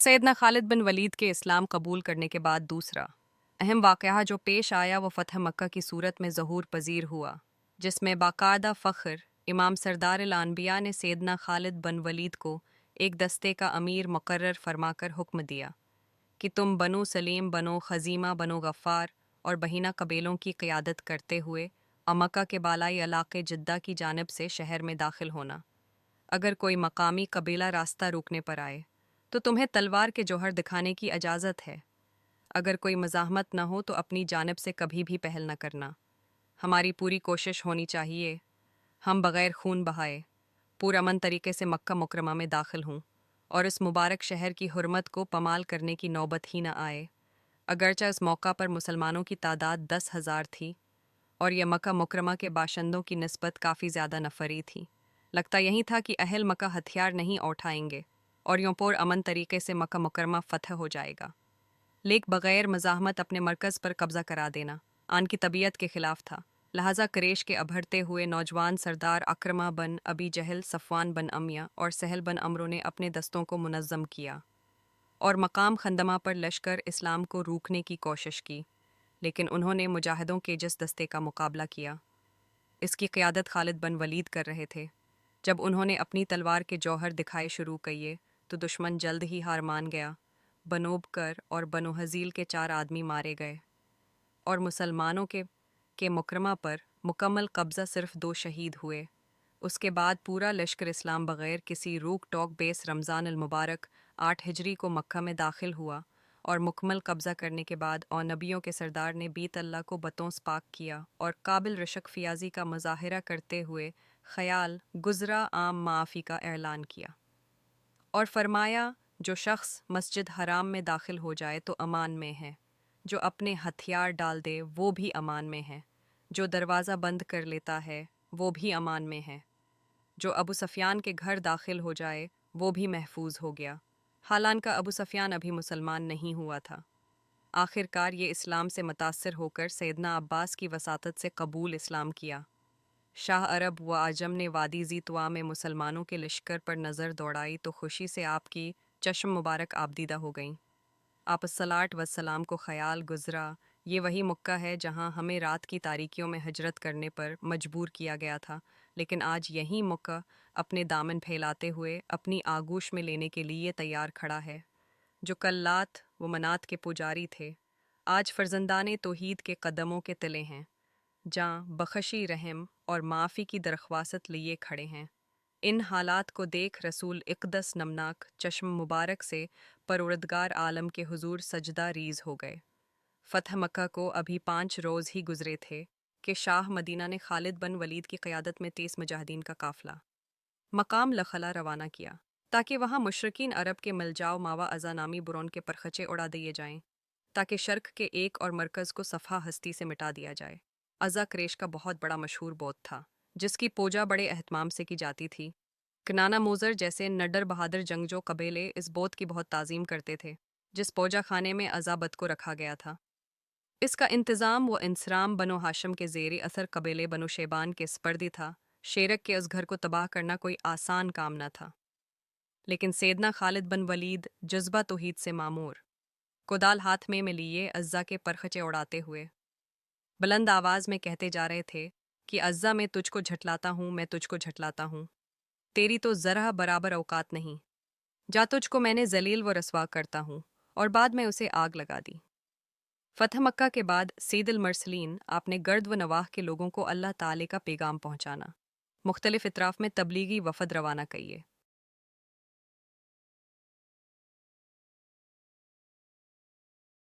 सैयदना खालिद बिन वलीद के इस्लाम कबूल करने के बाद दूसरा अहम वाक़या जो पेश आया वो फ़तह मक्का की सूरत में ज़हूर पज़ीर हुआ, जिसमें बाकायदा फ़ख्र इमाम सरदार अल-अनबिया ने सैयदना खालिद बिन वलीद को एक दस्ते का अमीर मुकर्रर फरमाकर हुक्म दिया कि तुम बनु सलीम, बनु खज़ीमा, बनु गफ़ार और बहिना कबीलों की क़ियादत करते हुए मक्का के बालाई इलाक़े जिद्दा की जानिब से शहर में दाखिल होना। अगर कोई मकामी कबीला रास्ता रोकने पर आए तो तुम्हें तलवार के जौहर दिखाने की इजाज़त है। अगर कोई मज़ाहमत न हो तो अपनी जानिब से कभी भी पहल न करना। हमारी पूरी कोशिश होनी चाहिए हम बग़ैर खून बहाए पुरअमन तरीके से मक्का मुकरमा में दाखिल हों और इस मुबारक शहर की हुर्मत को पमाल करने की नौबत ही न आए। अगरचा इस मौका पर मुसलमानों की तादाद 10,000 थी और यह मक्का मुकरमा के बाशिंदों की निस्बत काफ़ी ज़्यादा नफरी थी। लगता यही था कि अहल मक्का हथियार नहीं उठाएंगे और यूं पुरअमन तरीके से मक्का मुकरमा फ़तह हो जाएगा। लेक बग़ैर मज़ाहमत अपने मरकज़ पर कब्ज़ा करा देना आन की तबीयत के ख़िलाफ़ था। लिहाजा कुरैश के अभरते हुए नौजवान सरदार अक्रमा बन अबी जहल, सफ़वान बन अमिया और सहल बन अमरों ने अपने दस्तों को मुनज़्ज़म किया और मकाम खंदमा पर लश्कर इस्लाम को रोकने की कोशिश की, लेकिन उन्होंने मुजाहिदों के जिस दस्ते का मुकाबला किया इसकी क़ियादत खालिद बिन वलीद कर रहे थे। जब उन्होंने अपनी तलवार के जौहर दिखाए शुरू किए तो दुश्मन जल्द ही हार मान गया। बनोब कर और बनो हज़ील के 4 आदमी मारे गए और मुसलमानों के मुकरमा पर मुकम्मल कब्ज़ा सिर्फ 2 शहीद हुए। उसके बाद पूरा लश्कर इस्लाम बग़ैर किसी रोक टोक बेस रमज़ान अल मुबारक 8 हिजरी को मक्का में दाखिल हुआ और मुकम्मल कब्ज़ा करने के बाद और नबियों के सरदार ने बीत अल्लाह को बतौं पाक किया और काबिल रशक फ़ियाज़ी का मुज़ाहिरा करते हुए ख़याल गुज़रा आम माफ़ी का ऐलान किया और फरमाया, जो शख्स मस्जिद हराम में दाखिल हो जाए तो अमान में है, जो अपने हथियार डाल दे वो भी अमान में है, जो दरवाज़ा बंद कर लेता है वो भी अमान में है, जो अबू सफ़ियान के घर दाखिल हो जाए वो भी महफूज हो गया। हालांकि अबू सफ़ियान अभी मुसलमान नहीं हुआ था। आखिरकार ये इस्लाम से मुतासिर होकर सैयदना अब्बास की वसातत से कबूल इस्लाम किया। शाह अरब व आजम ने वादी ज़ीतवा में मुसलमानों के लश्कर पर नज़र दौड़ाई तो खुशी से आपकी चश्म मुबारक आबदीदा हो गईं। आप सलाट वसलाम को ख़याल गुज़रा, ये वही मक्का है जहाँ हमें रात की तारीकियों में हिजरत करने पर मजबूर किया गया था, लेकिन आज यही मक्का अपने दामन फैलाते हुए अपनी आगोश में लेने के लिए तैयार खड़ा है। जो कल लात व मनात के पुजारी थे आज फ़र्जंदाने तौहीद के कदमों के तले हैं, जहाँ बख्शी रहम और माफ़ी की दरख्वास्त लिए खड़े हैं। इन हालात को देख रसूल इक़दस नमनाक चश्म मुबारक से परवरदिगार आलम के हुजूर सजदा रीज़ हो गए। फ़तह मक्का को अभी 5 रोज़ ही गुज़रे थे कि शाह मदीना ने खालिद बिन वलीद की क़यादत में 30 मुजाहिदीन का काफ़िला मकाम लखला रवाना किया ताकि वहाँ मुशरिकीन अरब के मलजाओ मावा अज़ा नामी बुरौन के परखचे उड़ा दिए जाएं, ताकि शर्क के एक और मरकज़ को सफ़ा हस्ती से मिटा दिया जाए। अज़ा कुरैश का बहुत बड़ा मशहूर बोत था जिसकी पूजा बड़े एहतमाम से की जाती थी। कनाना मोज़र जैसे नडर बहादुर जंगजो कबीले इस बोत की बहुत ताज़ीम करते थे, जिस पौजा खाने में अज़ाबत को रखा गया था। इसका इंतज़ाम व इंसराम बनो हाशम के ज़ेर असर कबीले बनो शेबान के स्पर्दी था। शेरक के उस घर को तबाह करना कोई आसान काम न था, लेकिन सैयदना खालिद बिन वलीद जज्बा तौहीद से मामूर कोदाल हाथ में लिए अज़्ज़ा के परखचे उड़ाते हुए बुलंद आवाज़ में कहते जा रहे थे कि अज़्ज़ा मैं तुझको झटलाता हूँ, मैं तुझको झटलाता हूँ, तेरी तो ज़रा बराबर औकात नहीं, जा तुझको मैंने जलील व रसवा करता हूँ, और बाद में उसे आग लगा दी। फ़तह मक्का के बाद सैयदुल मरसलीन आपने गर्द व नवाह के लोगों को अल्लाह ताले का पैगाम पहुँचाना, मुख्तलिफ इतराफ़ में तबलीगी वफ़द रवाना किए।